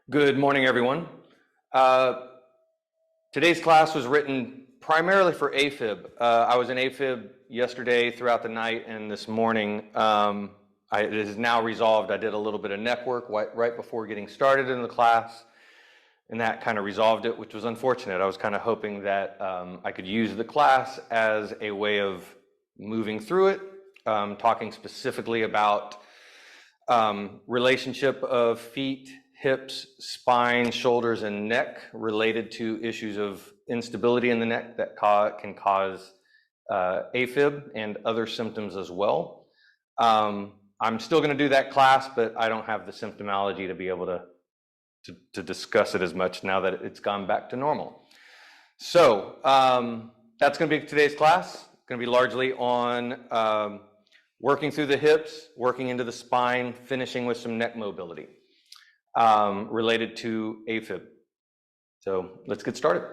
Good morning, everyone. Today's class was written primarily for Afib. I was in Afib yesterday throughout the night, and this morning it is now resolved. I did a little bit of neck work right before getting started in the class, and that kind of resolved it, which was unfortunate. I was kind of hoping that I could use the class as a way of moving through it, talking specifically about relationship of feet, hips, spine, shoulders, and neck related to issues of instability in the neck that can cause Afib and other symptoms as well. I'm still going to do that class, but I don't have the symptomology to be able to discuss it as much now that it's gone back to normal. So that's going to be today's class. It's going to be largely on working through the hips, working into the spine, finishing with some neck mobility related to Afib. So let's get started.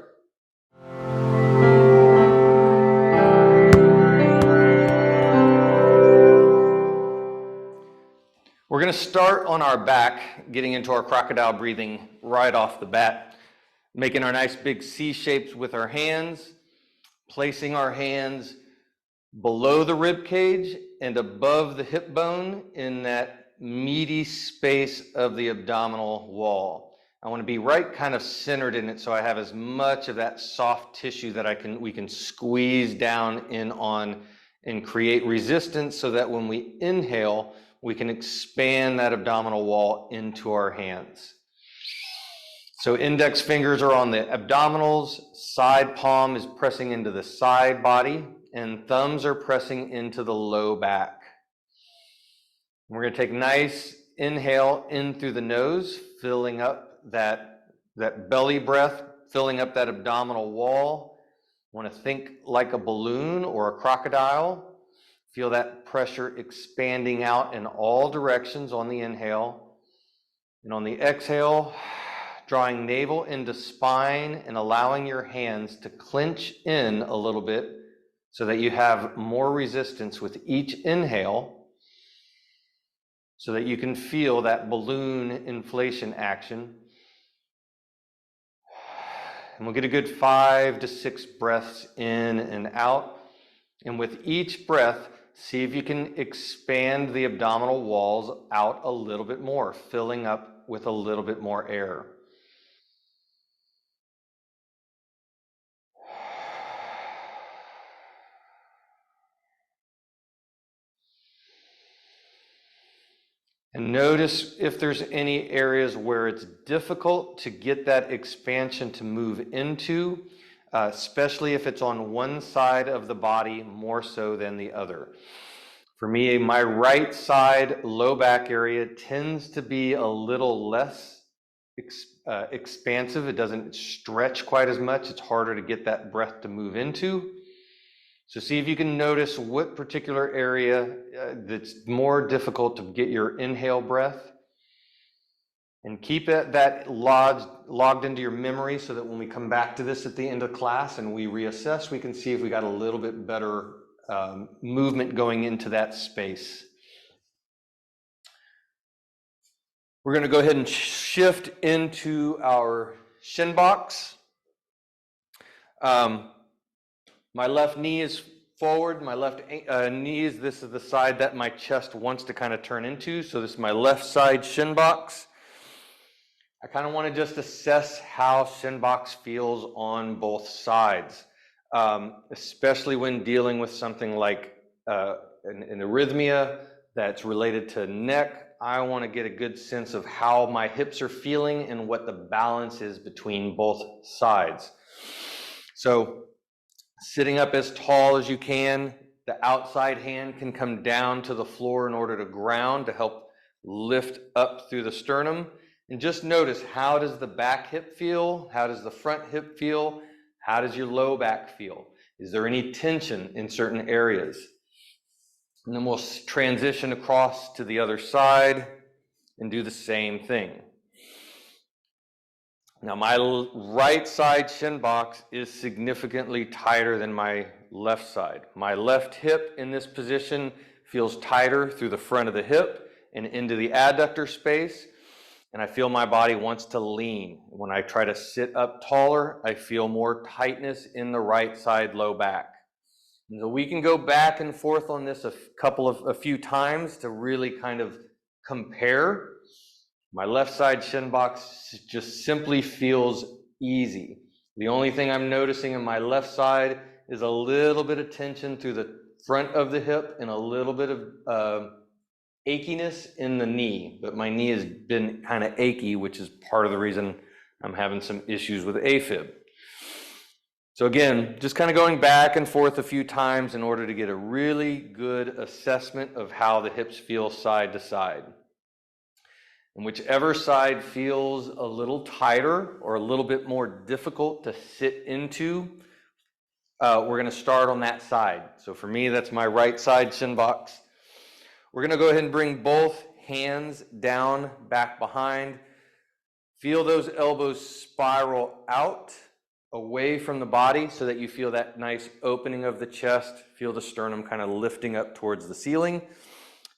We're going to start on our back, getting into our crocodile breathing right off the bat, making our nice big C shapes with our hands, placing our hands below the rib cage and above the hip bone in that meaty space of the abdominal wall. I want to be right kind of centered in it so I have as much of that soft tissue that we can squeeze down in on and create resistance so that when we inhale, we can expand that abdominal wall into our hands. So index fingers are on the abdominals, side palm is pressing into the side body, and thumbs are pressing into the low back. We're going to take a nice inhale in through the nose, filling up that belly breath, filling up that abdominal wall. Want to think like a balloon or a crocodile. Feel that pressure expanding out in all directions on the inhale. And on the exhale, drawing navel into spine and allowing your hands to clench in a little bit so that you have more resistance with each inhale, so that you can feel that balloon inflation action. And we'll get a good 5 to 6 breaths in and out. And with each breath, see if you can expand the abdominal walls out a little bit more, filling up with a little bit more air. And notice if there's any areas where it's difficult to get that expansion to move into, especially if it's on one side of the body more so than the other. For me, my right side low back area tends to be a little less expansive. It doesn't stretch quite as much. It's harder to get that breath to move into. So see if you can notice what particular area that's more difficult to get your inhale breath. And keep that logged into your memory so that when we come back to this at the end of class and we reassess, we can see if we got a little bit better movement going into that space. We're going to go ahead and shift into our shin box. My left knee is forward, my left knee this is the side that my chest wants to kind of turn into. So this is my left side shin box. I kind of want to just assess how shin box feels on both sides, especially when dealing with something like an arrhythmia that's related to neck. I want to get a good sense of how my hips are feeling and what the balance is between both sides. So sitting up as tall as you can, the outside hand can come down to the floor in order to ground to help lift up through the sternum. And just notice, how does the back hip feel? How does the front hip feel? How does your low back feel? Is there any tension in certain areas? And then we'll transition across to the other side and do the same thing. Now my right side shin box is significantly tighter than my left side. My left hip in this position feels tighter through the front of the hip and into the adductor space. and I feel my body wants to lean. When I try to sit up taller, I feel more tightness in the right side low back. And so we can go back and forth on this a few times to really kind of compare. My left side shin box just simply feels easy. The only thing I'm noticing in my left side is a little bit of tension through the front of the hip and a little bit of achiness in the knee, but my knee has been kind of achy, which is part of the reason I'm having some issues with Afib. So again, just kind of going back and forth a few times in order to get a really good assessment of how the hips feel side to side. And whichever side feels a little tighter or a little bit more difficult to sit into, we're going to start on that side. So for me, that's my right side shin box. We're going to go ahead and bring both hands down, back behind. Feel those elbows spiral out, away from the body so that you feel that nice opening of the chest. Feel the sternum kind of lifting up towards the ceiling.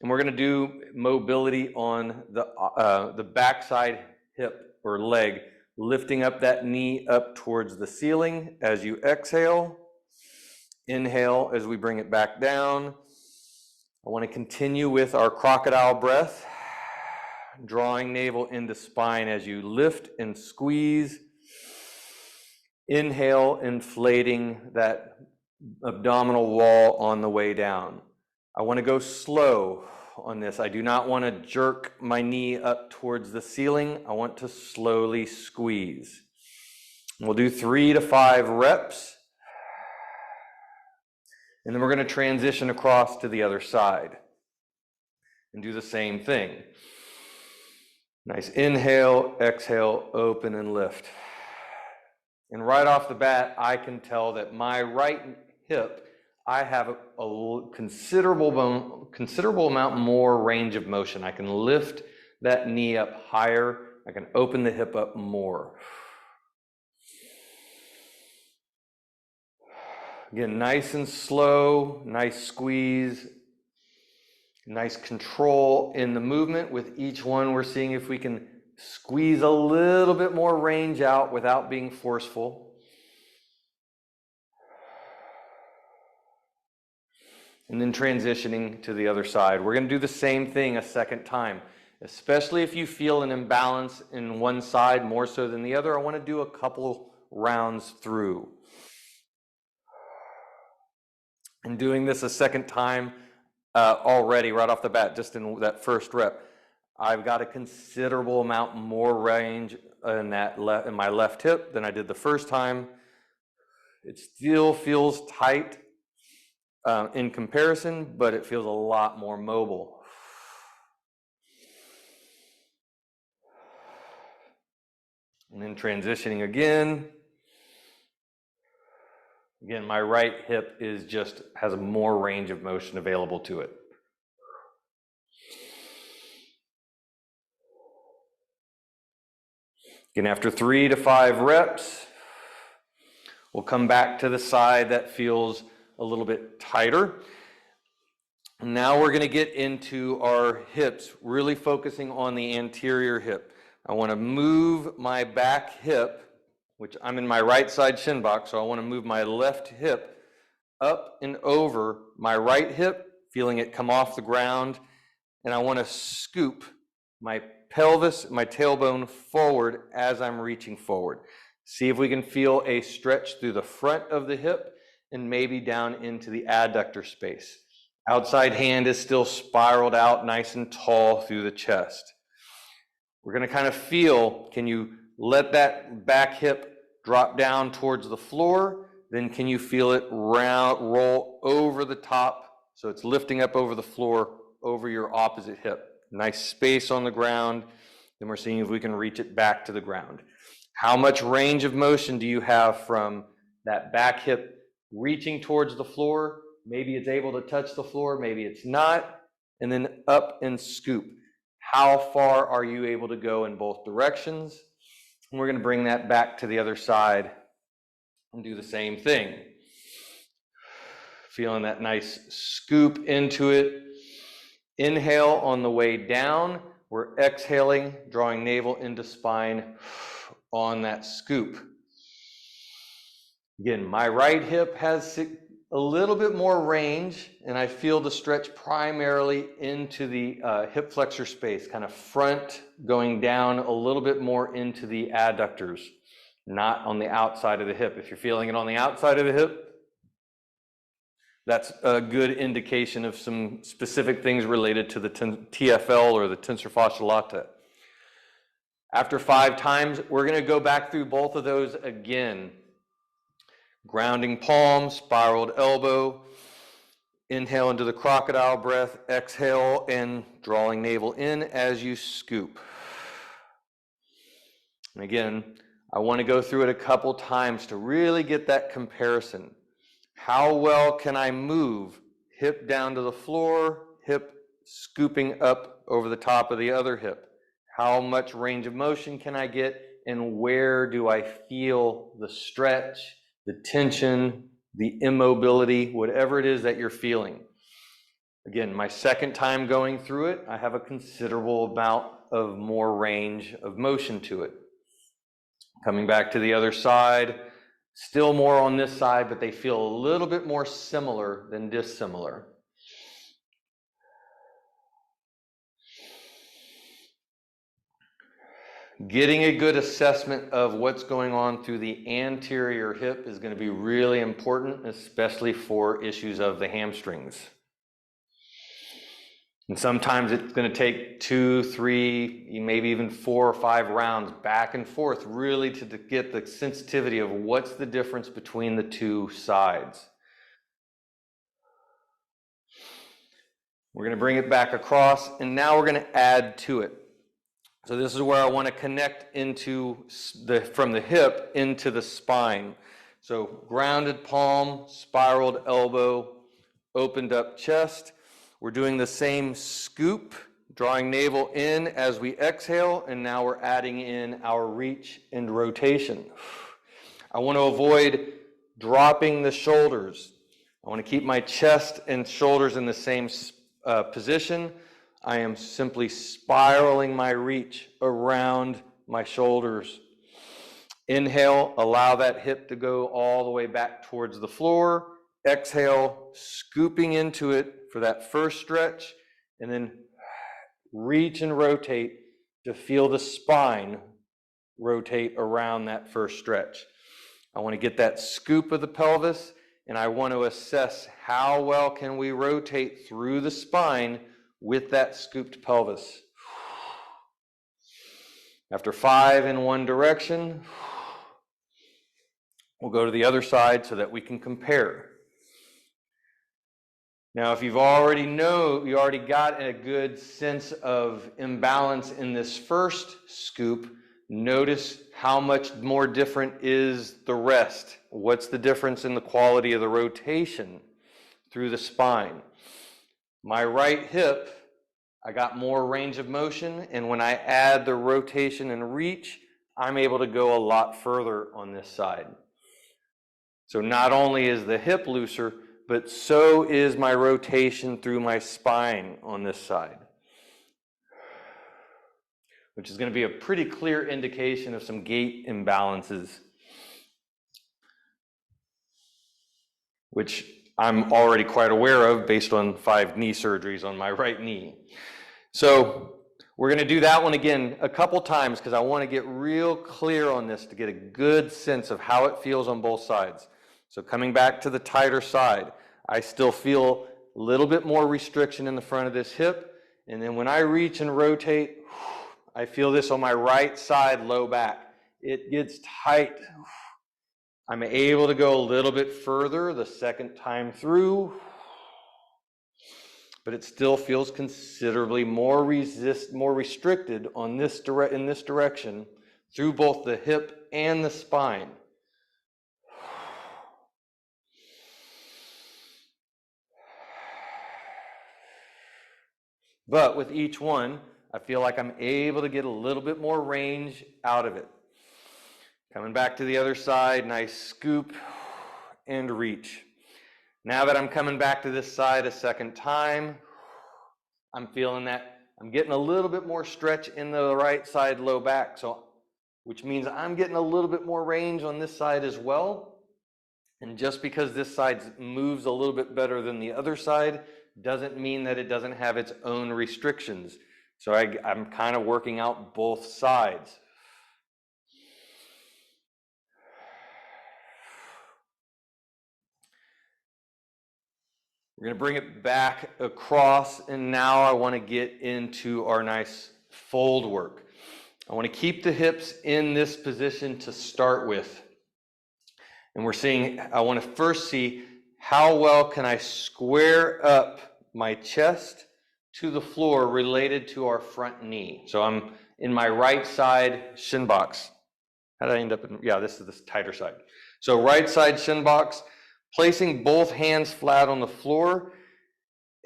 And we're going to do mobility on the backside hip or leg, lifting up that knee up towards the ceiling as you exhale. Inhale as we bring it back down. I want to continue with our crocodile breath, drawing navel into spine as you lift and squeeze. Inhale, inflating that abdominal wall on the way down. I want to go slow on this. I do not want to jerk my knee up towards the ceiling. I want to slowly squeeze. We'll do 3 to 5 reps. And then we're going to transition across to the other side and do the same thing. Nice inhale, exhale, open and lift. And right off the bat, I can tell that my right hip, I have a considerable amount more range of motion. I can lift that knee up higher. I can open the hip up more. Again, nice and slow, nice squeeze, nice control in the movement. With each one, we're seeing if we can squeeze a little bit more range out without being forceful. And then transitioning to the other side. We're going to do the same thing a second time, especially if you feel an imbalance in one side more so than the other. I want to do a couple rounds through. And doing this a second time already right off the bat, just in that first rep, I've got a considerable amount more range in my left hip than I did the first time. It still feels tight in comparison, but it feels a lot more mobile. And then transitioning again. Again, my right hip has more range of motion available to it. Again, after 3 to 5 reps, we'll come back to the side that feels a little bit tighter. Now we're going to get into our hips, really focusing on the anterior hip. I want to move my back hip, which I'm in my right side shin box, so I want to move my left hip up and over my right hip, feeling it come off the ground, and I want to scoop my pelvis, my tailbone forward as I'm reaching forward. See if we can feel a stretch through the front of the hip and maybe down into the adductor space. Outside hand is still spiraled out nice and tall through the chest. We're going to kind of feel, can you let that back hip drop down towards the floor? Then can you feel it roll over the top so it's lifting up over the floor, over your opposite hip. Nice space on the ground. Then we're seeing if we can reach it back to the ground. How much range of motion do you have from that back hip reaching towards the floor? Maybe it's able to touch the floor, maybe it's not. And then up and scoop. How far are you able to go in both directions? And we're going to bring that back to the other side and do the same thing. Feeling that nice scoop into it. Inhale on the way down. We're exhaling, drawing navel into spine on that scoop. Again, my right hip has a little bit more range, and I feel the stretch primarily into the hip flexor space, kind of front, going down a little bit more into the adductors, not on the outside of the hip. If you're feeling it on the outside of the hip, that's a good indication of some specific things related to the TFL or the tensor fasciae latae. After 5 times, we're going to go back through both of those again. Grounding palm, spiraled elbow, inhale into the crocodile breath, exhale and drawing navel in as you scoop. And again, I want to go through it a couple times to really get that comparison. How well can I move? Hip down to the floor, hip scooping up over the top of the other hip. How much range of motion can I get, and where do I feel the stretch, the tension, the immobility, whatever it is that you're feeling? Again, my second time going through it, I have a considerable amount of more range of motion to it. Coming back to the other side, still more on this side, but they feel a little bit more similar than dissimilar. Getting a good assessment of what's going on through the anterior hip is going to be really important, especially for issues of the hamstrings. And sometimes it's going to take 2, 3, maybe even 4 or 5 rounds back and forth, really to get the sensitivity of what's the difference between the two sides. We're going to bring it back across, and now we're going to add to it. So this is where I want to connect into from the hip into the spine. So grounded palm, spiraled elbow, opened up chest. We're doing the same scoop, drawing navel in as we exhale, and now we're adding in our reach and rotation. I want to avoid dropping the shoulders. I want to keep my chest and shoulders in the same position. I am simply spiraling my reach around my shoulders. Inhale, allow that hip to go all the way back towards the floor. Exhale, scooping into it for that first stretch, and then reach and rotate to feel the spine rotate around that first stretch. I want to get that scoop of the pelvis, and I want to assess how well can we rotate through the spine with that scooped pelvis. After 5 in one direction, we'll go to the other side so that we can compare. Now, if you already got a good sense of imbalance in this first scoop, notice how much more different is the rest. What's the difference in the quality of the rotation through the spine? My right hip, I got more range of motion, and when I add the rotation and reach, I'm able to go a lot further on this side. So not only is the hip looser, but so is my rotation through my spine on this side, which is going to be a pretty clear indication of some gait imbalances, which I'm already quite aware of based on 5 knee surgeries on my right knee. So we're going to do that one again a couple times because I want to get real clear on this to get a good sense of how it feels on both sides. So coming back to the tighter side, I still feel a little bit more restriction in the front of this hip. And then when I reach and rotate, I feel this on my right side low back. It gets tight. I'm able to go a little bit further the second time through, but it still feels considerably more restricted on in this direction through both the hip and the spine. But with each one, I feel like I'm able to get a little bit more range out of it. Coming back to the other side, nice scoop and reach. Now that I'm coming back to this side a second time, I'm feeling that I'm getting a little bit more stretch in the right side low back, so which means I'm getting a little bit more range on this side as well. And just because this side moves a little bit better than the other side doesn't mean that it doesn't have its own restrictions. So I'm kind of working out both sides. We're going to bring it back across, and now I want to get into our nice fold work. I want to keep the hips in this position to start with. And I want to first see how well can I square up my chest to the floor related to our front knee. So I'm in my right side shin box. How did I end up in, yeah, this is the tighter side. So right side shin box, placing both hands flat on the floor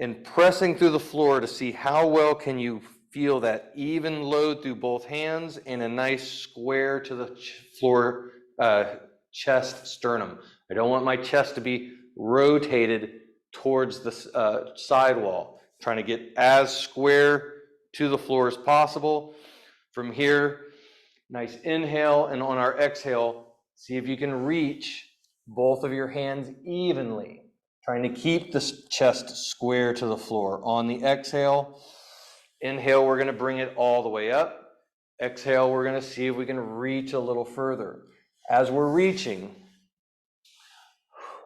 and pressing through the floor to see how well can you feel that even load through both hands and a nice square to the floor, chest, sternum. I don't want my chest to be rotated towards the side wall. I'm trying to get as square to the floor as possible. From here, nice inhale, and on our exhale, see if you can reach both of your hands evenly. Trying to keep the chest square to the floor. On the exhale, inhale, we're going to bring it all the way up. Exhale, we're going to see if we can reach a little further. As we're reaching,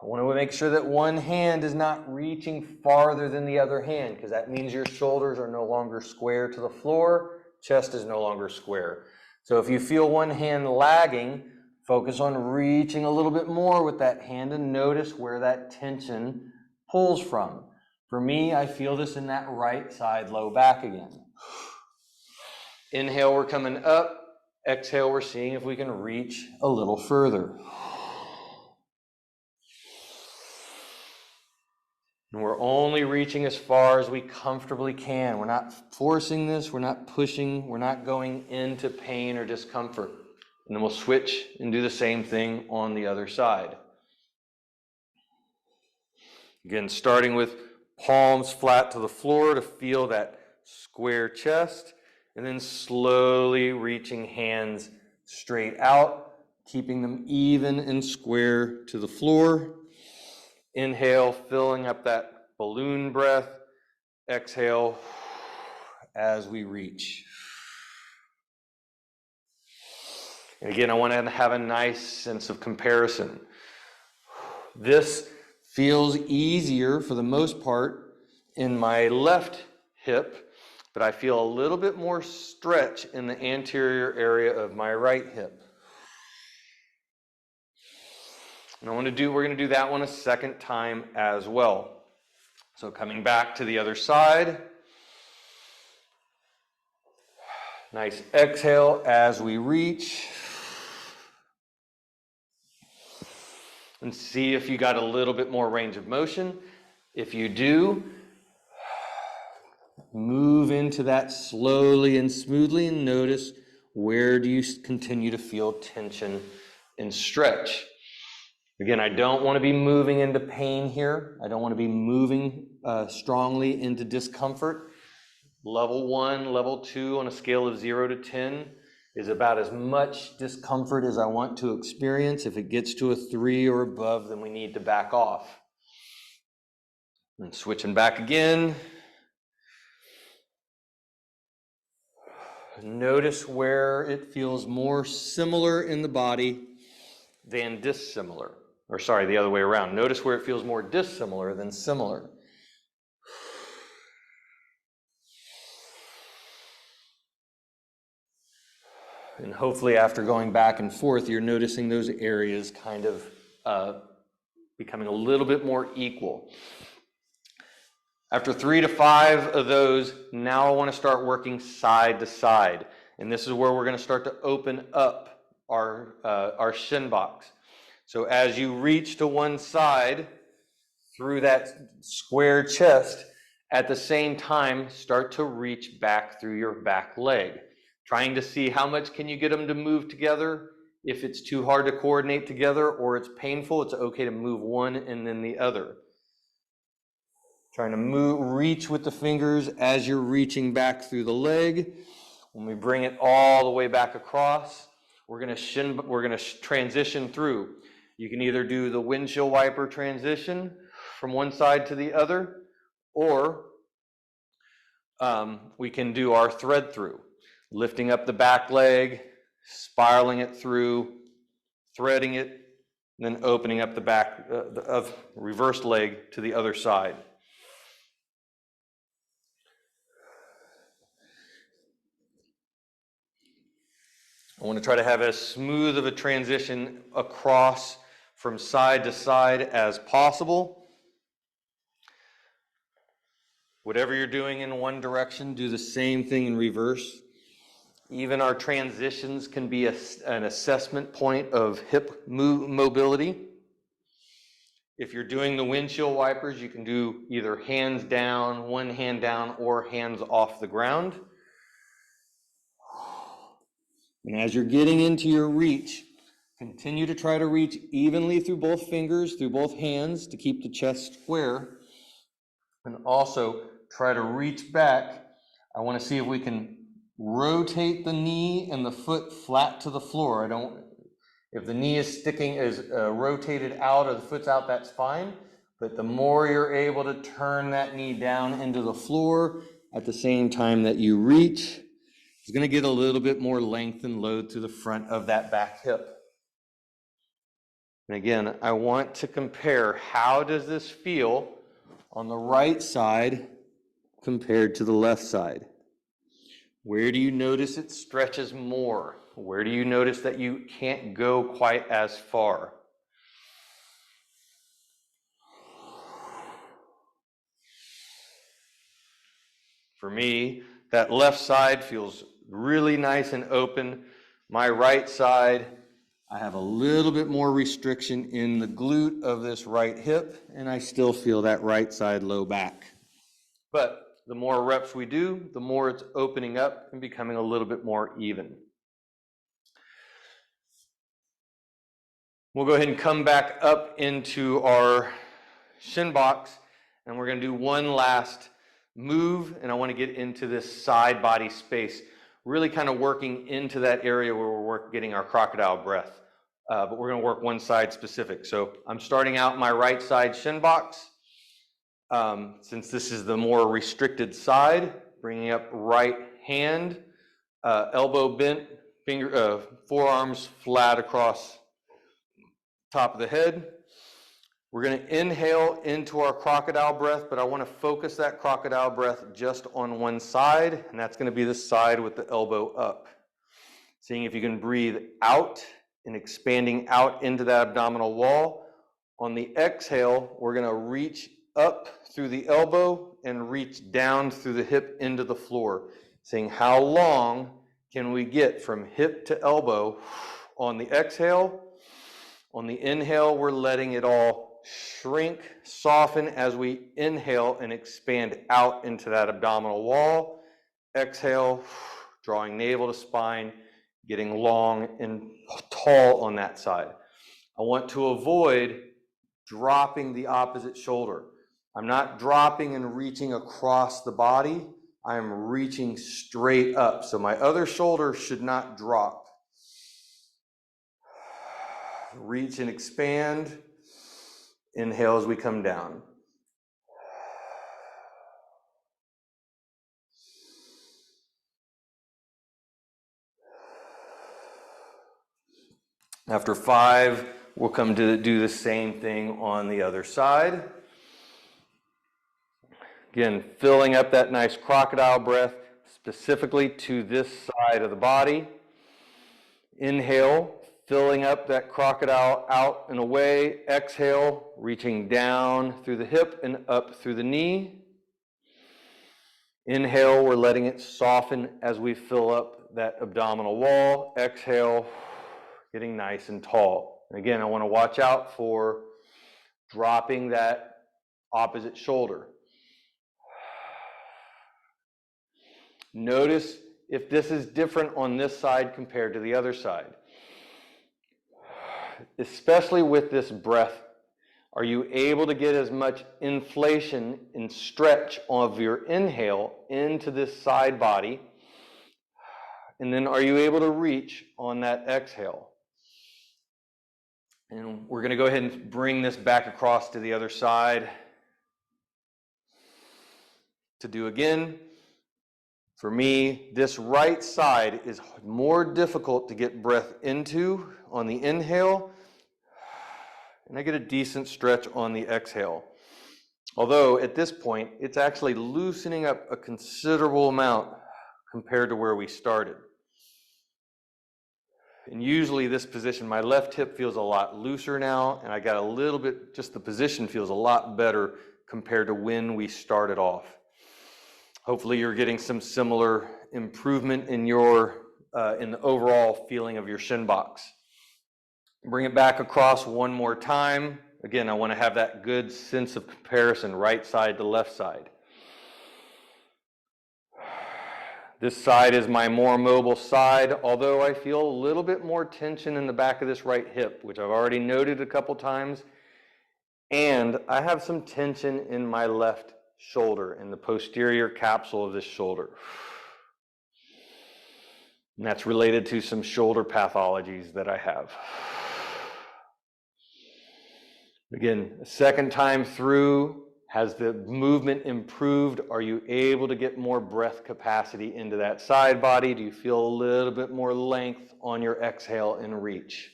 I want to make sure that one hand is not reaching farther than the other hand, because that means your shoulders are no longer square to the floor, chest is no longer square. So if you feel one hand lagging, focus on reaching a little bit more with that hand and notice where that tension pulls from. For me, I feel this in that right side low back again. Inhale, we're coming up. Exhale, we're seeing if we can reach a little further. And we're only reaching as far as we comfortably can. We're not forcing this, we're not pushing, we're not going into pain or discomfort. And then we'll switch and do the same thing on the other side. Again, starting with palms flat to the floor to feel that square chest, and then slowly reaching hands straight out, keeping them even and square to the floor. Inhale, filling up that balloon breath. Exhale as we reach. And again, I want to have a nice sense of comparison. This feels easier for the most part in my left hip, but I feel a little bit more stretch in the anterior area of my right hip. And we're going to do that one a second time as well. So coming back to the other side. Nice exhale as we reach. And see if you got a little bit more range of motion. If you do, move into that slowly and smoothly and notice where do you continue to feel tension and stretch. Again, I don't want to be moving into pain here. I don't want to be moving strongly into discomfort. Level 1, level 2 on a scale of 0 to 10 is about as much discomfort as I want to experience. If it gets to a 3 or above, then we need to back off. And switching back again. Notice where it feels more similar in the body than dissimilar. Or sorry, the other way around. Notice where it feels more dissimilar than similar. And hopefully after going back and forth, you're noticing those areas kind of becoming a little bit more equal. After 3 to 5 of those, now I want to start working side to side. And this is where we're going to start to open up our shin box. So as you reach to one side through that square chest, at the same time, start to reach back through your back leg. Trying to see how much can you get them to move together. If it's too hard to coordinate together or it's painful, it's okay to move one and then the other. Trying to reach with the fingers as you're reaching back through the leg. When we bring it all the way back across, we're going to transition through. You can either do the windshield wiper transition from one side to the other, or we can do our thread through, lifting up the back leg, spiraling it through, threading it, and then opening up the back of reverse leg to the other side. I want to try to have as smooth of a transition across from side to side as possible. Whatever you're doing in one direction, do the same thing in reverse. Even our transitions can be an assessment point of hip mobility. If you're doing the windshield wipers, you can do either hands down, one hand down, or hands off the ground. And as you're getting into your reach, continue to try to reach evenly through both fingers, through both hands to keep the chest square. And also try to reach back. I want to see if we can rotate the knee and the foot flat to the floor. If the knee is rotated out or the foot's out, that's fine. But the more you're able to turn that knee down into the floor at the same time that you reach, it's going to get a little bit more length and load to the front of that back hip. And again, I want to compare how does this feel on the right side compared to the left side. Where do you notice it stretches more? Where do you notice that you can't go quite as far? For me, that left side feels really nice and open. My right side, I have a little bit more restriction in the glute of this right hip, and I still feel that right side low back. But the more reps we do, the more it's opening up and becoming a little bit more even. We'll go ahead and come back up into our shin box, and we're going to do one last move, and I want to get into this side body space, really kind of working into that area where we're getting our crocodile breath. But we're going to work one side specific. So I'm starting out my right side shin box. Since this is the more restricted side, bringing up right hand, elbow bent, forearms flat across top of the head. We're going to inhale into our crocodile breath, but I want to focus that crocodile breath just on one side, and that's going to be the side with the elbow up. Seeing if you can breathe out and expanding out into that abdominal wall. On the exhale, we're going to reach up through the elbow and reach down through the hip into the floor. Seeing how long can we get from hip to elbow on the exhale. On the inhale, we're letting it all shrink, soften as we inhale and expand out into that abdominal wall. Exhale, drawing navel to spine, getting long and tall on that side. I want to avoid dropping the opposite shoulder. I'm not dropping and reaching across the body. I'm reaching straight up. So my other shoulder should not drop. Reach and expand. Inhale as we come down. After 5, we'll come to do the same thing on the other side. Again, filling up that nice crocodile breath specifically to this side of the body. Inhale, filling up that crocodile out and away. Exhale, reaching down through the hip and up through the knee. Inhale, we're letting it soften as we fill up that abdominal wall. Exhale, getting nice and tall. And again, I want to watch out for dropping that opposite shoulder. Notice if this is different on this side compared to the other side. Especially with this breath, Are you able to get as much inflation and stretch of your inhale into this side body? And then are you able to reach on that exhale? And we're going to go ahead and bring this back across to the other side to do again. For me, this right side is more difficult to get breath into on the inhale, and I get a decent stretch on the exhale. Although at this point, it's actually loosening up a considerable amount compared to where we started. And usually this position, my left hip feels a lot looser now, and I got a little bit, just the position feels a lot better compared to when we started off. Hopefully you're getting some similar improvement in your in the overall feeling of your shin box. Bring it back across one more time. Again, I want to have that good sense of comparison, right side to left side. This side is my more mobile side, although I feel a little bit more tension in the back of this right hip, which I've already noted a couple times. And I have some tension in my left shoulder, in the posterior capsule of this shoulder. And that's related to some shoulder pathologies that I have. Again, a second time through, has the movement improved? Are you able to get more breath capacity into that side body? Do you feel a little bit more length on your exhale and reach?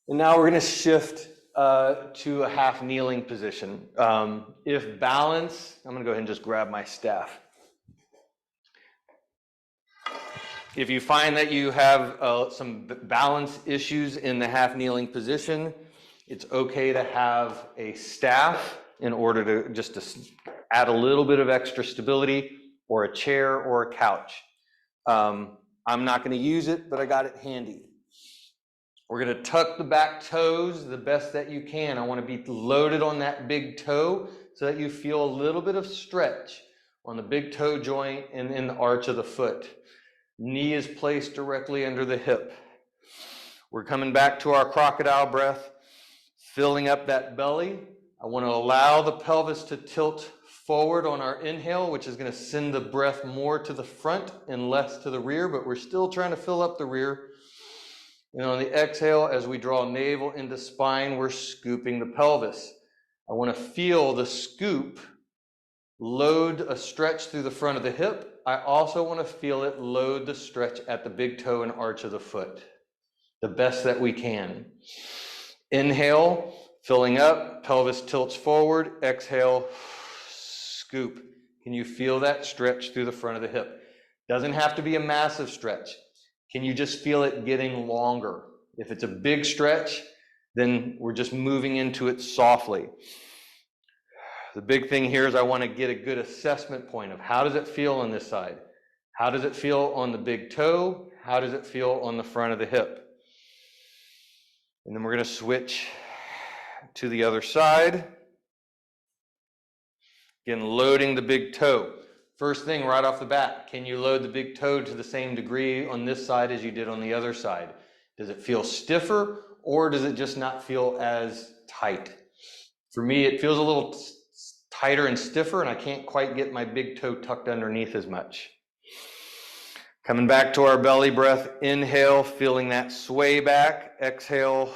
And now we're going to shift to a half kneeling position. If balance, I'm going to go ahead and just grab my staff. If you find that you have some balance issues in the half kneeling position, it's okay to have a staff in order to just add a little bit of extra stability, or a chair or a couch. I'm not going to use it, but I got it handy. We're going to tuck the back toes the best that you can. I want to be loaded on that big toe so that you feel a little bit of stretch on the big toe joint and in the arch of the foot. Knee is placed directly under the hip. We're coming back to our crocodile breath, filling up that belly. I want to allow the pelvis to tilt forward on our inhale, which is going to send the breath more to the front and less to the rear, but we're still trying to fill up the rear. And on the exhale, as we draw navel into spine, we're scooping the pelvis. I want to feel the scoop load a stretch through the front of the hip. I also want to feel it load the stretch at the big toe and arch of the foot, the best that we can. Inhale, filling up, pelvis tilts forward. Exhale, scoop. Can you feel that stretch through the front of the hip? Doesn't have to be a massive stretch. Can you just feel it getting longer? If it's a big stretch, then we're just moving into it softly. The big thing here is I want to get a good assessment point of how does it feel on this side? How does it feel on the big toe? How does it feel on the front of the hip? And then we're going to switch to the other side. Again, loading the big toe. First thing right off the bat, can you load the big toe to the same degree on this side as you did on the other side? Does it feel stiffer, or does it just not feel as tight? For me, it feels a little tighter and stiffer, and I can't quite get my big toe tucked underneath as much. Coming back to our belly breath, inhale, feeling that sway back. Exhale,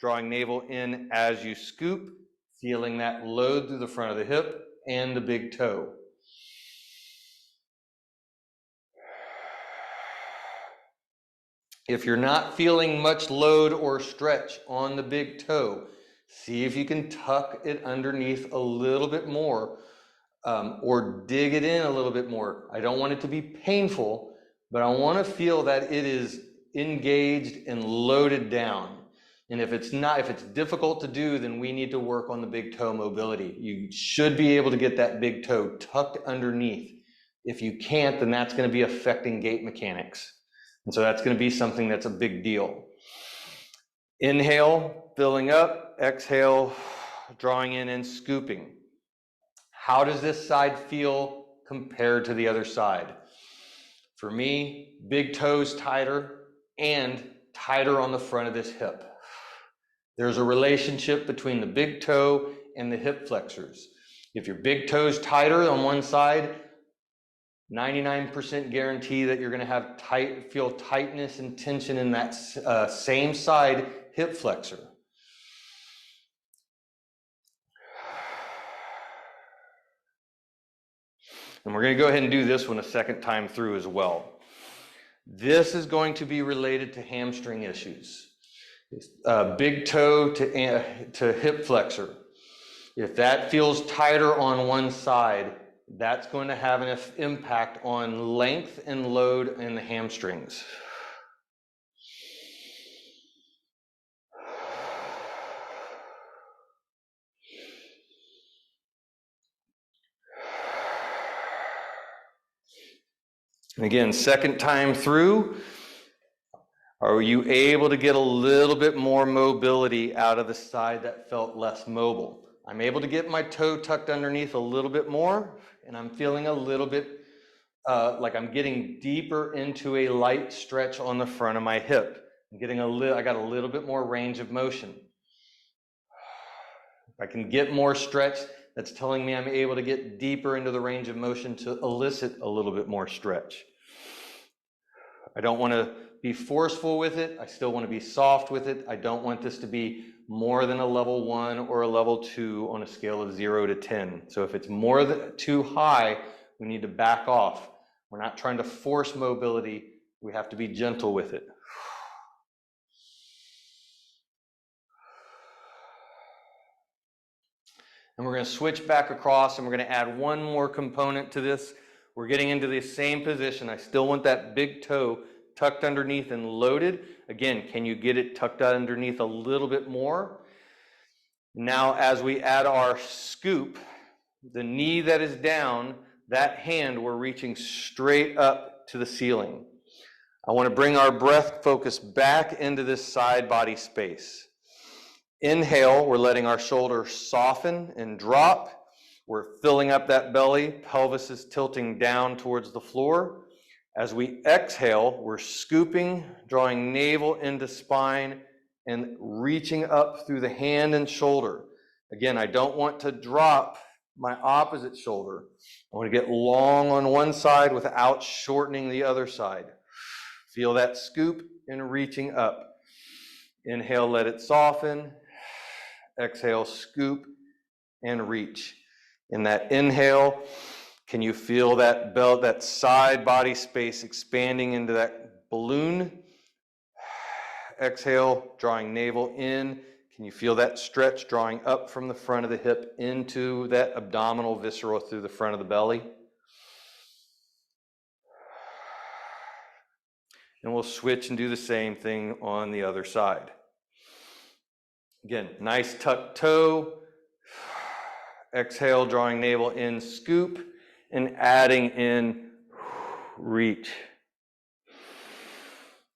drawing navel in as you scoop, feeling that load through the front of the hip and the big toe. If you're not feeling much load or stretch on the big toe, see if you can tuck it underneath a little bit more, or dig it in a little bit more. I don't want it to be painful, but I want to feel that it is engaged and loaded down. And if it's difficult to do, then we need to work on the big toe mobility. You should be able to get that big toe tucked underneath. If you can't, then that's going to be affecting gait mechanics. And so that's going to be something that's a big deal. Inhale, filling up. Exhale, drawing in and scooping. How does this side feel compared to the other side? For me, big toes tighter and tighter on the front of this hip. There's a relationship between the big toe and the hip flexors. If your big toe's tighter on one side, 99% guarantee that you're going to have feel tightness and tension in that same side hip flexor. And we're going to go ahead and do this one a second time through as well. This is going to be related to hamstring issues. Big toe to hip flexor. If that feels tighter on one side, that's going to have an impact on length and load in the hamstrings. And again, second time through, are you able to get a little bit more mobility out of the side that felt less mobile? I'm able to get my toe tucked underneath a little bit more, and I'm feeling a little bit like I'm getting deeper into a light stretch on the front of my hip. I got a little bit more range of motion. If I can get more stretch, that's telling me I'm able to get deeper into the range of motion to elicit a little bit more stretch. I don't want to be forceful with it. I still want to be soft with it. I don't want this to be more than a level 1 or a level 2 on a scale of 0 to 10. So if it's more than too high, we need to back off. We're not trying to force mobility. We have to be gentle with it. And we're going to switch back across, and we're going to add one more component to this. We're getting into the same position. I still want that big toe tucked underneath and loaded. Again, can you get it tucked underneath a little bit more? Now, as we add our scoop, the knee that is down, that hand, we're reaching straight up to the ceiling. I want to bring our breath focus back into this side body space. Inhale, we're letting our shoulders soften and drop. We're filling up that belly, pelvis is tilting down towards the floor. As we exhale, we're scooping, drawing navel into spine, and reaching up through the hand and shoulder. Again, I don't want to drop my opposite shoulder. I want to get long on one side without shortening the other side. Feel that scoop and reaching up. Inhale, let it soften. Exhale, scoop and reach. In that inhale, can you feel that belt, that side body space expanding into that balloon? Exhale, drawing navel in. Can you feel that stretch drawing up from the front of the hip into that abdominal visceral through the front of the belly? And we'll switch and do the same thing on the other side. Again, nice tucked toe. Exhale, drawing navel in, scoop, and adding in, reach.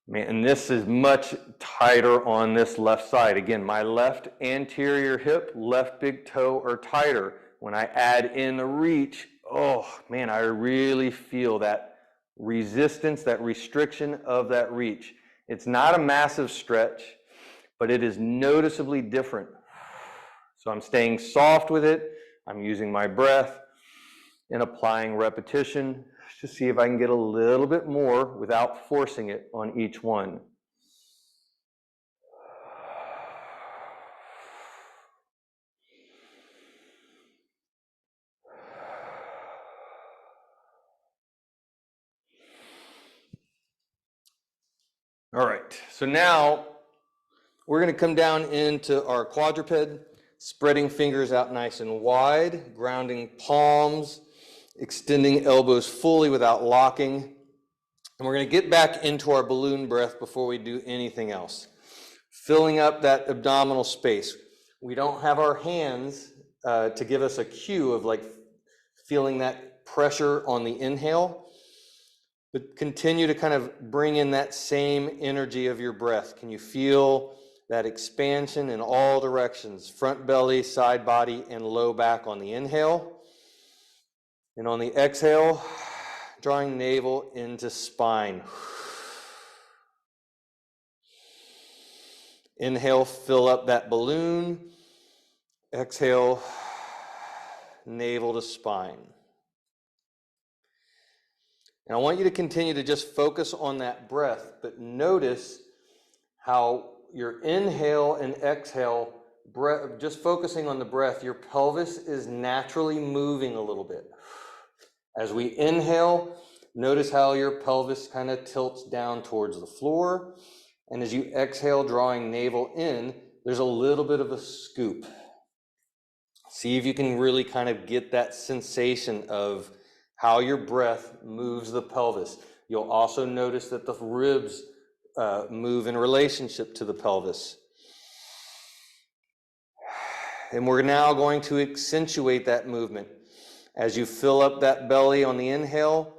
Man, and this is much tighter on this left side. Again, my left anterior hip, left big toe are tighter. When I add in the reach, oh man, I really feel that resistance, that restriction of that reach. It's not a massive stretch, but it is noticeably different. So I'm staying soft with it. I'm using my breath and applying repetition to see if I can get a little bit more without forcing it on each one. All right, so now we're going to come down into our quadruped, spreading fingers out nice and wide, grounding palms, extending elbows fully without locking. And we're going to get back into our balloon breath before we do anything else. Filling up that abdominal space. We don't have our hands to give us a cue of like feeling that pressure on the inhale, but continue to kind of bring in that same energy of your breath. Can you feel that expansion in all directions, front belly, side body, and low back on the inhale. And on the exhale, drawing navel into spine. Inhale, fill up that balloon. Exhale, navel to spine. And I want you to continue to just focus on that breath, but notice how your inhale and exhale, breath, just focusing on the breath, your pelvis is naturally moving a little bit. As we inhale, notice how your pelvis kind of tilts down towards the floor. And as you exhale, drawing navel in, there's a little bit of a scoop. See if you can really kind of get that sensation of how your breath moves the pelvis. You'll also notice that the ribs move in relationship to the pelvis. And we're now going to accentuate that movement. As you fill up that belly on the inhale,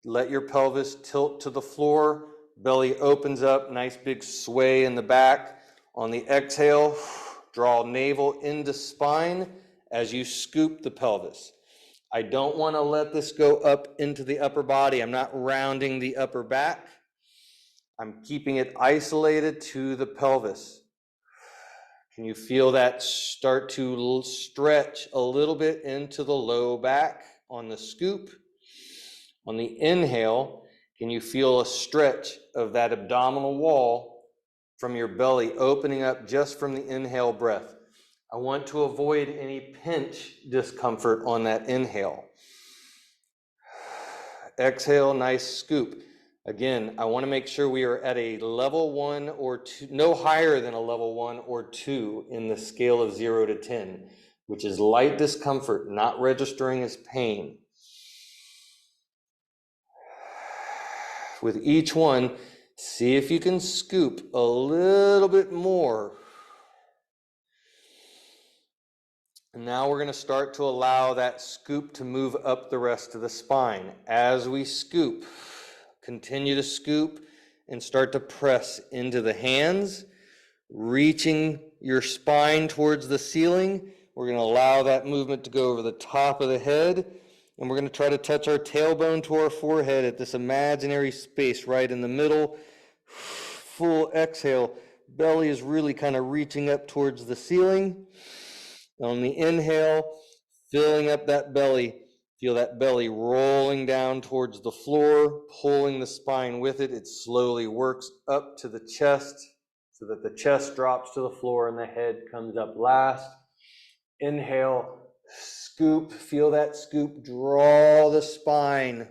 let your pelvis tilt to the floor. Belly opens up, nice big sway in the back. On the exhale, draw navel into spine as you scoop the pelvis. I don't want to let this go up into the upper body. I'm not rounding the upper back. I'm keeping it isolated to the pelvis. Can you feel that start to stretch a little bit into the low back on the scoop? On the inhale, can you feel a stretch of that abdominal wall from your belly opening up just from the inhale breath? I want to avoid any pinch discomfort on that inhale. Exhale, nice scoop. Again, I want to make sure we are at a level 1 or 2, no higher than a level 1 or 2 in the scale of 0 to 10, which is light discomfort, not registering as pain. With each one, see if you can scoop a little bit more. And now we're going to start to allow that scoop to move up the rest of the spine. As we scoop, continue to scoop and start to press into the hands, reaching your spine towards the ceiling. We're going to allow that movement to go over the top of the head, and we're going to try to touch our tailbone to our forehead at this imaginary space right in the middle. Full exhale, belly is really kind of reaching up towards the ceiling. On the inhale, filling up that belly, feel that belly rolling down towards the floor, pulling the spine with it. It slowly works up to the chest so that the chest drops to the floor and the head comes up last. Inhale, scoop, feel that scoop, draw the spine,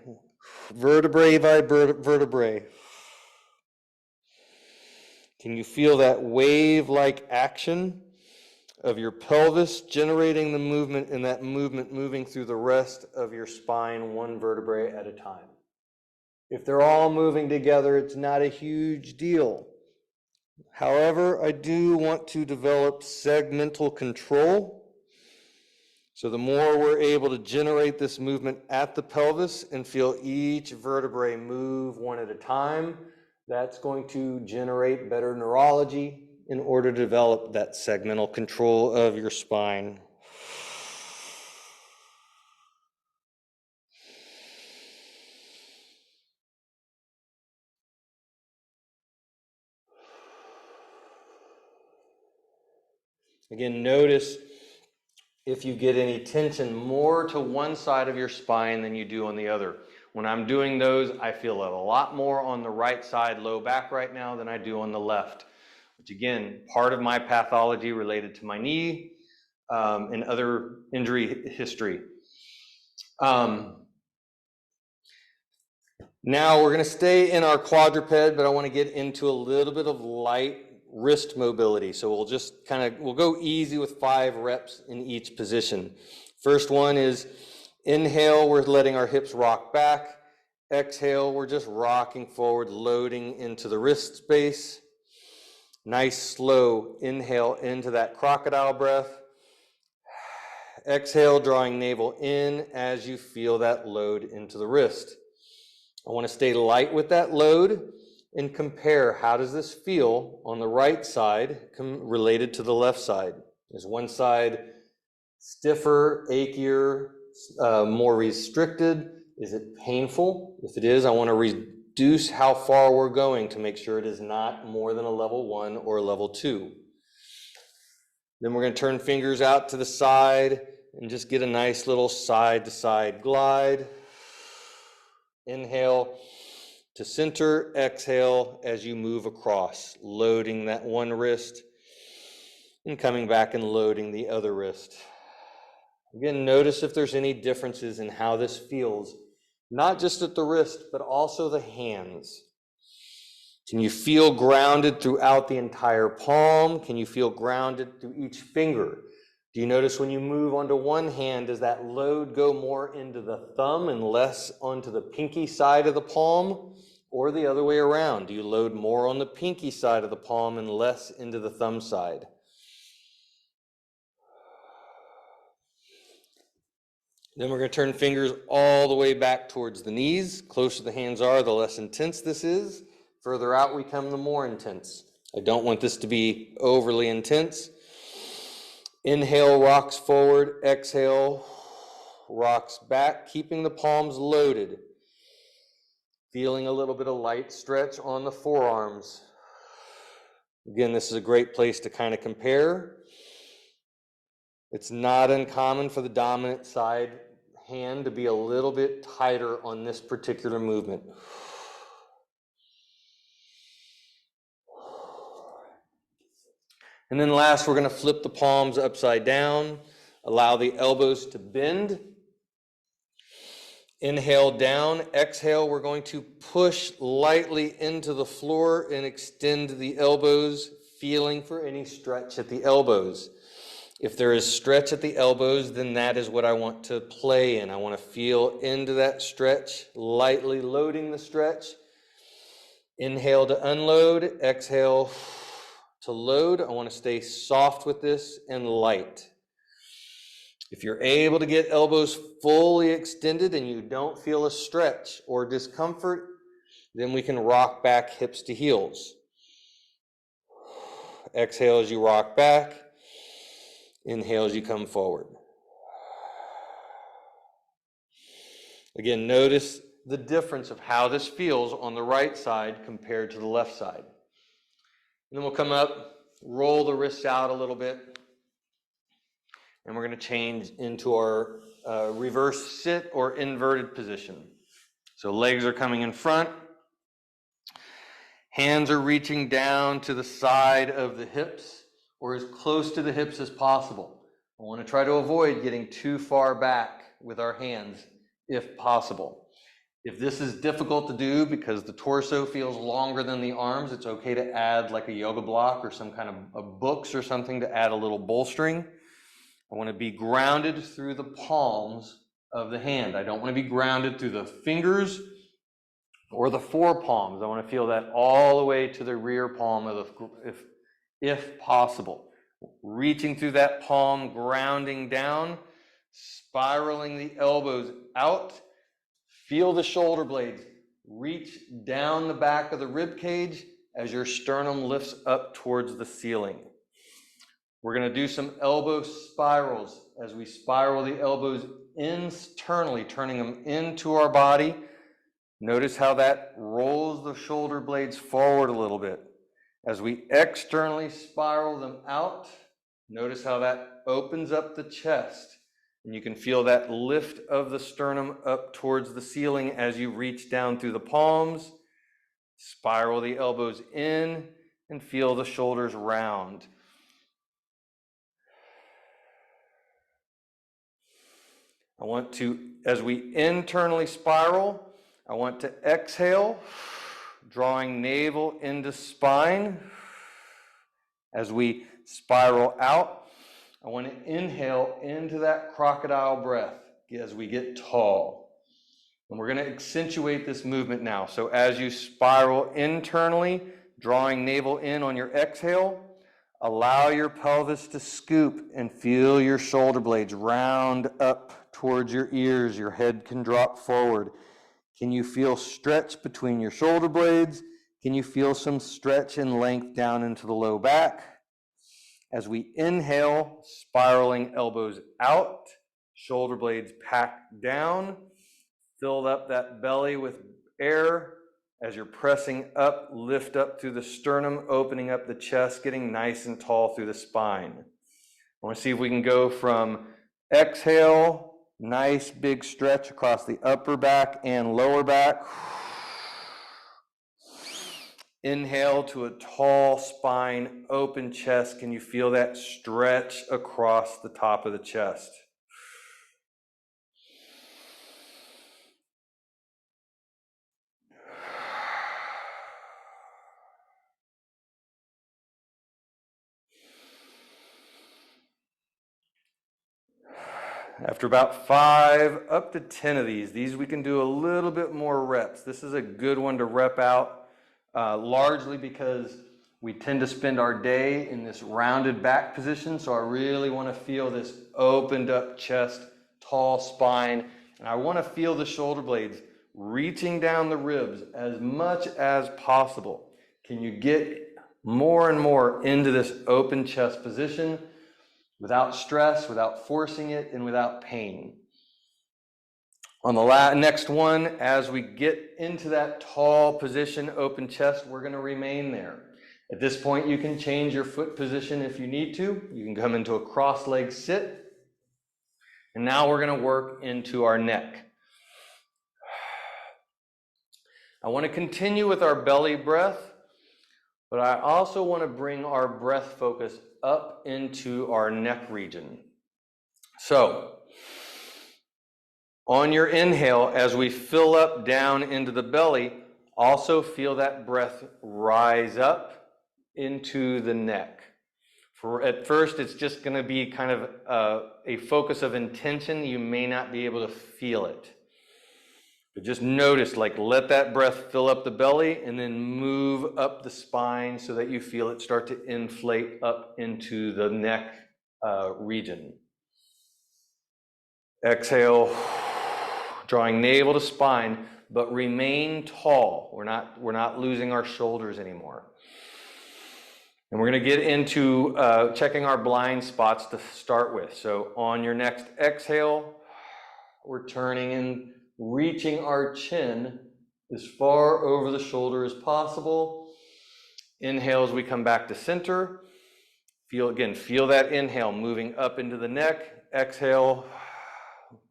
vertebrae by vertebrae. Can you feel that wave-like action of your pelvis generating the movement, and that movement moving through the rest of your spine, one vertebrae at a time? If they're all moving together, it's not a huge deal. However, I do want to develop segmental control. So the more we're able to generate this movement at the pelvis and feel each vertebrae move one at a time, that's going to generate better neurology in order to develop that segmental control of your spine. Again, notice if you get any tension more to one side of your spine than you do on the other. When I'm doing those, I feel a lot more on the right side, low back right now, than I do on the left. Which again, part of my pathology related to my knee and other injury history. Now we're going to stay in our quadruped, but I want to get into a little bit of light wrist mobility. So we'll go easy with 5 reps in each position. First one is inhale, we're letting our hips rock back. Exhale, we're just rocking forward, loading into the wrist space. Nice slow inhale into that crocodile breath. Exhale, drawing navel in as you feel that load into the wrist. I want to stay light with that load and compare how does this feel on the right side related to the left side. Is one side stiffer, achier, more restricted? Is it painful? If it is, I want to reduce how far we're going to make sure it is not more than a level 1 or a level 2. Then we're going to turn fingers out to the side and just get a nice little side-to-side glide. Inhale to center, exhale as you move across, loading that one wrist and coming back and loading the other wrist. Again, notice if there's any differences in how this feels, not just at the wrist, but also the hands. Can you feel grounded throughout the entire palm? Can you feel grounded through each finger? Do you notice when you move onto one hand, does that load go more into the thumb and less onto the pinky side of the palm? Or the other way around? Do you load more on the pinky side of the palm and less into the thumb side? Then we're going to turn fingers all the way back towards the knees. Closer the hands are, the less intense this is. Further out we come, the more intense. I don't want this to be overly intense. Inhale, rocks forward. Exhale, rocks back, keeping the palms loaded. Feeling a little bit of light stretch on the forearms. Again, this is a great place to kind of compare. It's not uncommon for the dominant side hand to be a little bit tighter on this particular movement. And then last, we're going to flip the palms upside down, allow the elbows to bend. Inhale down, exhale, we're going to push lightly into the floor and extend the elbows, feeling for any stretch at the elbows. If there is stretch at the elbows, then that is what I want to play in. I want to feel into that stretch, lightly loading the stretch. Inhale to unload, exhale to load. I want to stay soft with this and light. If you're able to get elbows fully extended and you don't feel a stretch or discomfort, then we can rock back hips to heels. Exhale as you rock back. Inhale as you come forward. Again, notice the difference of how this feels on the right side compared to the left side. And then we'll come up, roll the wrists out a little bit, and we're going to change into our reverse sit or inverted position. So legs are coming in front. Hands are reaching down to the side of the hips or as close to the hips as possible. I want to try to avoid getting too far back with our hands if possible. If this is difficult to do because the torso feels longer than the arms, it's okay to add like a yoga block or some kind of books or something to add a little bolstering. I want to be grounded through the palms of the hand. I don't want to be grounded through the fingers or the forepalms. I want to feel that all the way to the rear palm of the, if possible. Reaching through that palm, grounding down, spiraling the elbows out. Feel the shoulder blades reach down the back of the rib cage as your sternum lifts up towards the ceiling. We're going to do some elbow spirals as we spiral the elbows internally, turning them into our body. Notice how that rolls the shoulder blades forward a little bit. As we externally spiral them out, notice how that opens up the chest. And you can feel that lift of the sternum up towards the ceiling as you reach down through the palms. Spiral the elbows in and feel the shoulders round. I want to, as we internally spiral, I want to exhale, drawing navel into spine. As we spiral out, I want to inhale into that crocodile breath as we get tall. And we're going to accentuate this movement now. So as you spiral internally, drawing navel in on your exhale, allow your pelvis to scoop and feel your shoulder blades round up towards your ears. Your head can drop forward. Can you feel stretch between your shoulder blades? Can you feel some stretch and length down into the low back? As we inhale, spiraling elbows out, shoulder blades packed down, filled up that belly with air, As you're pressing up, lift up through the sternum, opening up the chest, getting nice and tall through the spine. I want to see if we can go from exhale, nice big stretch across the upper back and lower back. Inhale to a tall spine, open chest. Can you feel that stretch across the top of the chest? After about 5 up to 10 of these we can do a little bit more reps. This is a good one to rep out, largely because we tend to spend our day in this rounded back position. So I really want to feel this opened up chest, tall spine, and I want to feel the shoulder blades reaching down the ribs as much as possible. Can you get more and more into this open chest position without stress, without forcing it, and without pain? On the next one, as we get into that tall position, open chest, we're going to remain there. At this point, you can change your foot position if you need to. You can come into a cross-legged sit. And now we're going to work into our neck. I want to continue with our belly breath, but I also want to bring our breath focus up into our neck region. So, on your inhale, as we fill up down into the belly, also feel that breath rise up into the neck. At first, it's just going to be kind of a focus of intention. You may not be able to feel it. But just notice, let that breath fill up the belly and then move up the spine so that you feel it start to inflate up into the neck region. Exhale, drawing navel to spine, but remain tall. We're not losing our shoulders anymore. And we're going to get into checking our blind spots to start with. So on your next exhale, we're turning and reaching our chin as far over the shoulder as possible. Inhale as we come back to center. Feel that inhale moving up into the neck. Exhale,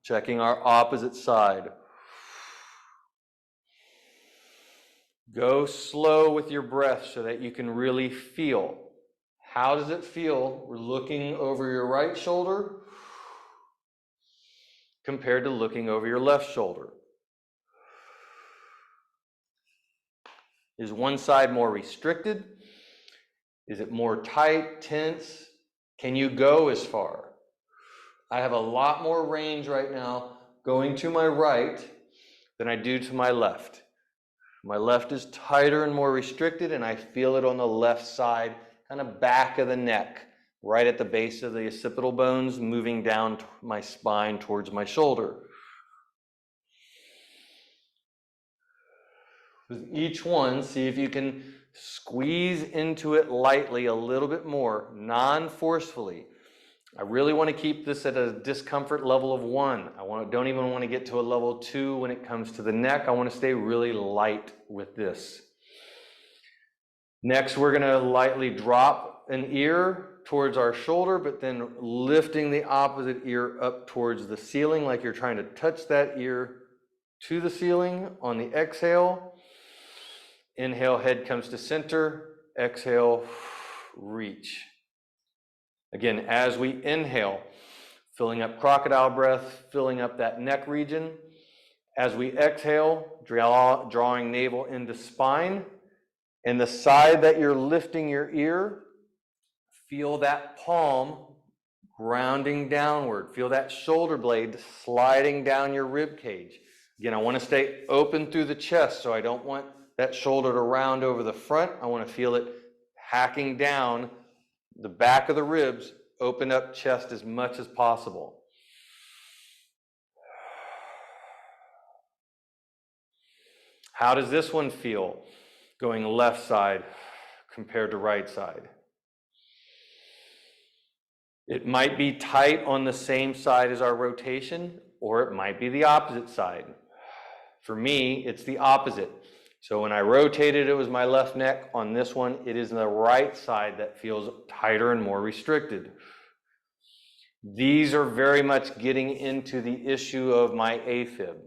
checking our opposite side. Go slow with your breath so that you can really feel. How does it feel? We're looking over your right shoulder compared to looking over your left shoulder. Is one side more restricted? Is it more tight, tense? Can you go as far? I have a lot more range right now going to my right than I do to my left. My left is tighter and more restricted, and I feel it on the left side, kind of back of the neck, right at the base of the occipital bones, moving down my spine towards my shoulder. With each one, see if you can squeeze into it lightly a little bit more, non-forcefully. I really want to keep this at a discomfort level of 1. Don't even want to get to a level 2 when it comes to the neck. I want to stay really light with this. Next, we're going to lightly drop an ear towards our shoulder, but then lifting the opposite ear up towards the ceiling, like you're trying to touch that ear to the ceiling on the exhale. Inhale, head comes to center. Exhale, reach. Again, as we inhale, filling up crocodile breath, filling up that neck region. As we exhale, drawing navel into spine. And the side that you're lifting your ear, feel that palm grounding downward. Feel that shoulder blade sliding down your rib cage. Again, I want to stay open through the chest, so I don't want that shoulder to round over the front. I want to feel it hacking down the back of the ribs, open up chest as much as possible. How does this one feel going left side compared to right side? It might be tight on the same side as our rotation, or it might be the opposite side. For me, it's the opposite. So when I rotated, it was my left neck. On this one, it is the right side that feels tighter and more restricted. These are very much getting into the issue of my Afib.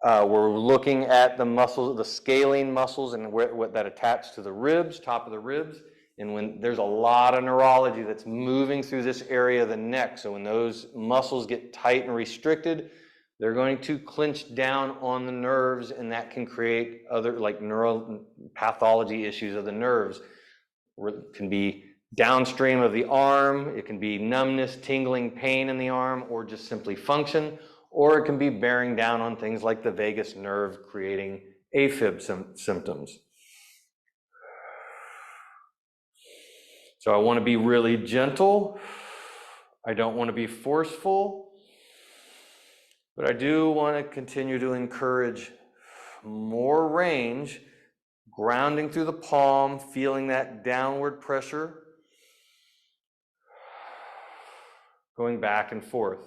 We're looking at the muscles, the scalene muscles, and what that attach to the ribs, top of the ribs. And when there's a lot of neurology that's moving through this area of the neck, so when those muscles get tight and restricted, they're going to clench down on the nerves, and that can create other like neural pathology issues of the nerves. It can be downstream of the arm, it can be numbness, tingling, pain in the arm, or just simply function, or it can be bearing down on things like the vagus nerve, creating Afib symptoms. So I want to be really gentle. I don't want to be forceful. But I do want to continue to encourage more range, grounding through the palm, feeling that downward pressure, going back and forth.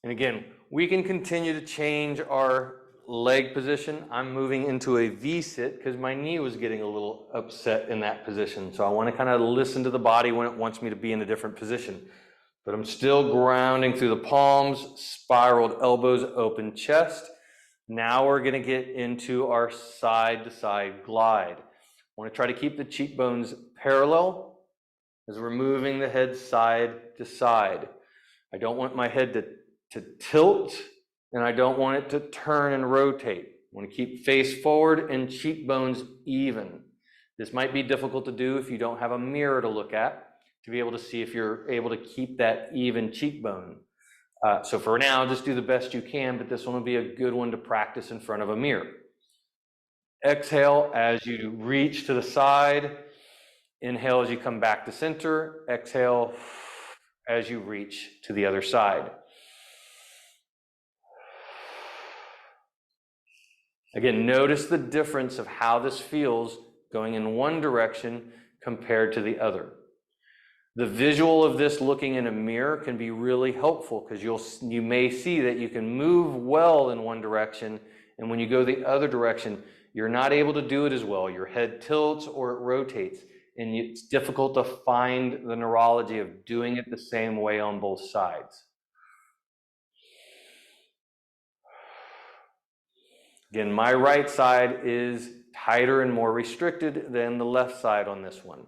And again, we can continue to change our leg position. I'm moving into a V-sit because my knee was getting a little upset in that position. So I want to kind of listen to the body when it wants me to be in a different position. But I'm still grounding through the palms, spiraled elbows, open chest. Now we're going to get into our side-to-side glide. I want to try to keep the cheekbones parallel as we're moving the head side to side. I don't want my head to tilt, and I don't want it to turn and rotate. I want to keep face forward and cheekbones even. This might be difficult to do if you don't have a mirror to look at, to be able to see if you're able to keep that even cheekbone. So for now, just do the best you can, but this one will be a good one to practice in front of a mirror. Exhale as you reach to the side. Inhale as you come back to center. Exhale as you reach to the other side. Again, notice the difference of how this feels going in one direction compared to the other. The visual of this looking in a mirror can be really helpful because you may see that you can move well in one direction, and when you go the other direction, you're not able to do it as well. Your head tilts or it rotates, and it's difficult to find the neurology of doing it the same way on both sides. Again, my right side is tighter and more restricted than the left side on this one.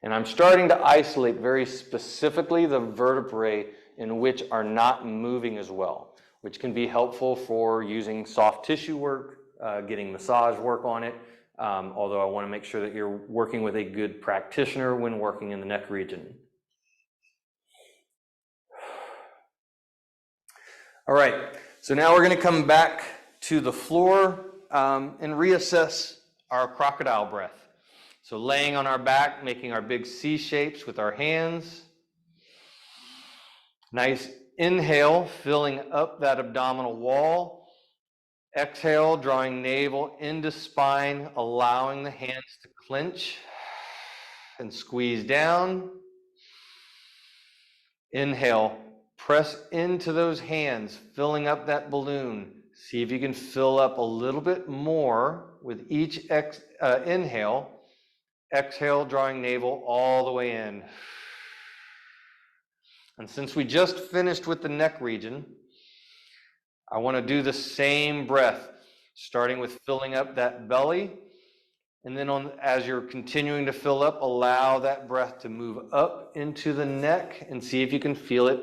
And I'm starting to isolate very specifically the vertebrae in which are not moving as well, which can be helpful for using soft tissue work, getting massage work on it, although I want to make sure that you're working with a good practitioner when working in the neck region. All right, so now we're going to come back to the floor and reassess our crocodile breath. So laying on our back, making our big C shapes with our hands. Nice inhale, filling up that abdominal wall. Exhale, drawing navel into spine, allowing the hands to clench and squeeze down. Inhale, press into those hands, filling up that balloon. See if you can fill up a little bit more with each inhale. Exhale, drawing navel all the way in. And since we just finished with the neck region, I want to do the same breath, starting with filling up that belly. And then as you're continuing to fill up, allow that breath to move up into the neck and see if you can feel it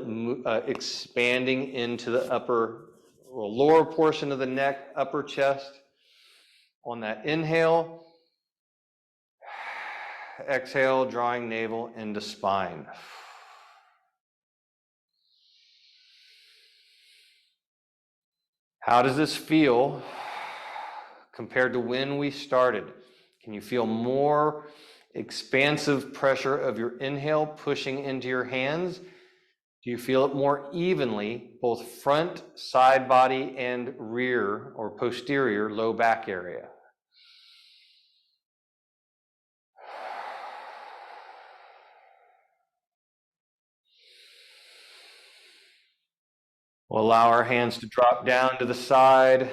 expanding into the upper or lower portion of the neck, upper chest. On that inhale, exhale, drawing navel into spine. How does this feel compared to when we started? Can you feel more expansive pressure of your inhale pushing into your hands? Do you feel it more evenly, both front, side body, and rear or posterior low back area? We'll allow our hands to drop down to the side,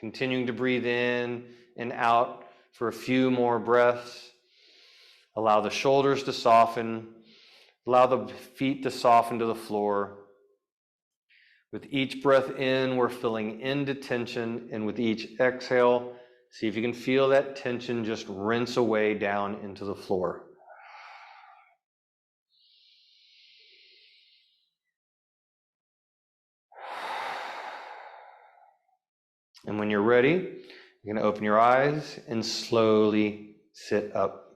continuing to breathe in and out for a few more breaths. Allow the shoulders to soften. Allow the feet to soften to the floor. With each breath in, we're filling into tension, and with each exhale, see if you can feel that tension just rinse away down into the floor. And when you're ready, you're going to open your eyes and slowly sit up.